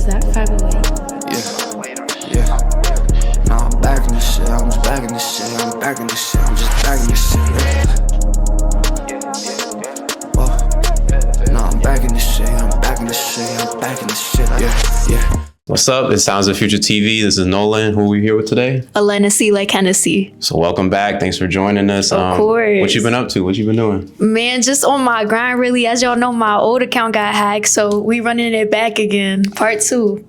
Is that 508? Yeah. Nah, I'm back in this shit. I'm just back in this shit. I'm back in this shit. I'm just back in this shit. Nah, I'm back in this shit. I'm back in this shit. I'm back in this shit. Yeah. What's up? It's Sounds of Future TV. This is Nolan. Who are we here with today? Alenexiss like Hennessy. So welcome back. Thanks for joining us. Of course. What you been up to? What you been doing? Man, just on my grind, really. As y'all know, my old account got hacked, so we running it back again. Part 2.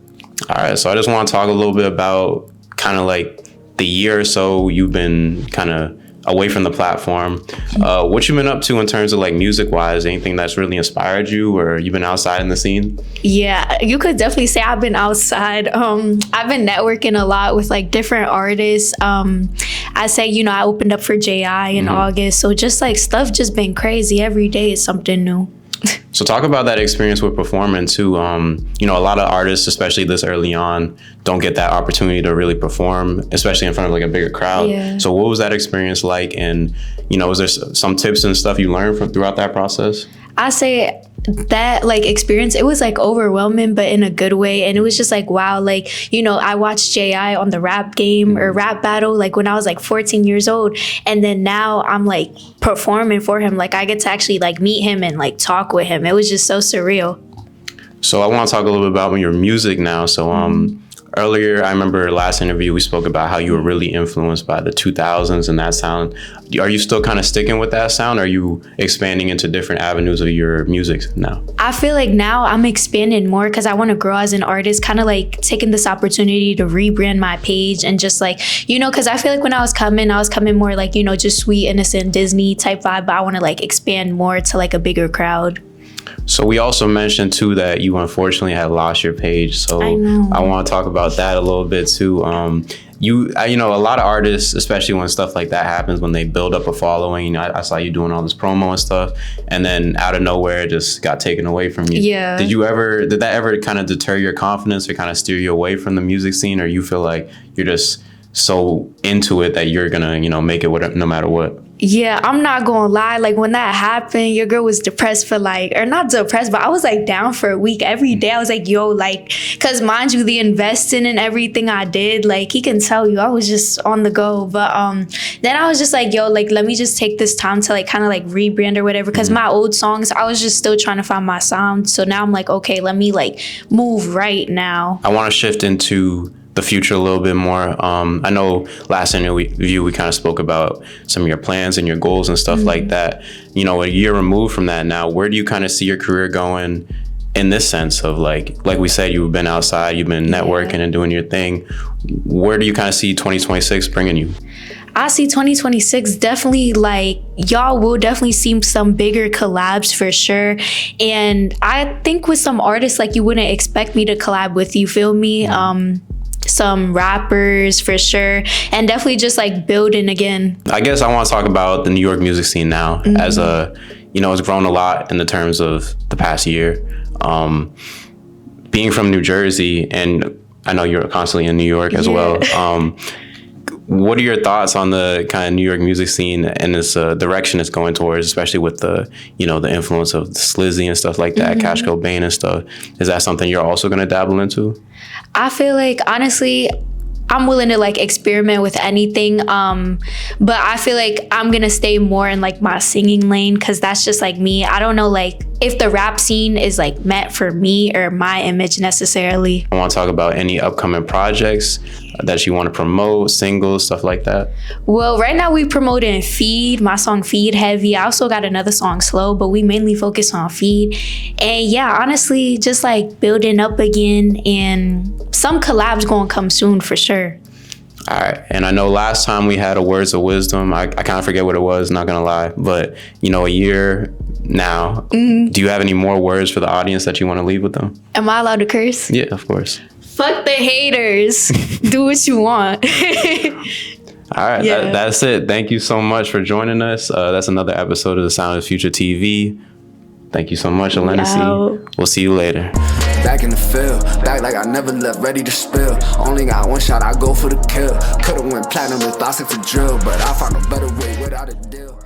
All right. So I just want to talk a little bit about kind of like the year or so you've been kind of away from the platform. What you been up to in terms of like music wise? Anything that's really inspired you, or you been outside in the scene? Yeah, you could definitely say I've been outside. I've been networking a lot with like different artists. I say, I opened up for J.I. in August. So just like stuff just been crazy. Every day is something new. So talk about that experience with performing too. A lot of artists, especially this early on, don't get that opportunity to really perform, especially in front of like a bigger crowd. Yeah. So what was that experience like? And, was there some tips and stuff you learned from throughout that process? I say that like experience, it was like overwhelming, but in a good way. And it was just like, wow, like, I watched J.I. on the rap game or rap battle, like when I was like 14 years old. And then now I'm like performing for him. Like I get to actually like meet him and like talk with him. It was just so surreal. So I want to talk a little bit about your music now. So earlier, I remember last interview, we spoke about how you were really influenced by the 2000s and that sound. Are you still kind of sticking with that sound? Or are you expanding into different avenues of your music now? I feel like now I'm expanding more because I want to grow as an artist, kind of like taking this opportunity to rebrand my page and just like, because I feel like when I was coming more like, just sweet, innocent Disney type vibe, but I want to like expand more to like a bigger crowd. So we also mentioned too that you unfortunately had lost your page. So I want to talk about that a little bit too. A lot of artists, especially when stuff like that happens, when they build up a following, I saw you doing all this promo and stuff, and then out of nowhere it just got taken away from you. Yeah. Did that ever kind of deter your confidence or kind of steer you away from the music scene, or you feel like you're just so into it that you're gonna, make it no matter what? Yeah, I'm not gonna lie. Like when that happened, your girl was depressed for or not depressed, but I was like down for a week. Every day I was like, cause mind you, the investing and everything I did, like he can tell you, I was just on the go. But then I was just like, let me just take this time to like kind of like rebrand or whatever. Cause my old songs, I was just still trying to find my sound. So now I'm like, okay, let me like move right now. I want to shift into the future a little bit more. I know last interview we kind of spoke about some of your plans and your goals and stuff like that. A year removed from that now, where do you kind of see your career going in this sense of like we said, you've been outside, you've been networking and doing your thing. Where do you kind of see 2026 bringing you? I see 2026 definitely like y'all will definitely see some bigger collabs for sure. And I think with some artists like you wouldn't expect me to collab with, you feel me? Some rappers for sure, and definitely just like building again. I guess I want to talk about the New York music scene now as it's grown a lot in the terms of the past year. Being from New Jersey, and I know you're constantly in New York as well. What are your thoughts on the kind of New York music scene and this direction it's going towards, especially with the, the influence of Slizzy and stuff like that, Cash Cobain and stuff? Is that something you're also going to dabble into? I feel like, honestly, I'm willing to like experiment with anything. But I feel like I'm going to stay more in like my singing lane because that's just like me. I don't know like if the rap scene is like meant for me or my image necessarily. I want to talk about any upcoming projects that you want to promote, singles, stuff like that. Well, right now we promoting Feed, my song Feed heavy. I also got another song Slow, but we mainly focus on Feed. And yeah, honestly, just like building up again, and some collabs gonna come soon for sure. All right. And I know last time we had a Words of Wisdom. I kind of forget what it was, not gonna lie, but a year now, do you have any more words for the audience that you want to leave with them? Am I allowed to curse? Yeah, of course. Fuck the haters. Do what you want. All right, that's it. Thank you so much for joining us. That's another episode of the Sound of Future TV. Thank you so much, Alenexiss. We'll see you later. Back in the field, back like I never left, ready to spill. Only got one shot, I go for the kill. Could've went platinum with thoughts to drill, but I found a better way without a deal.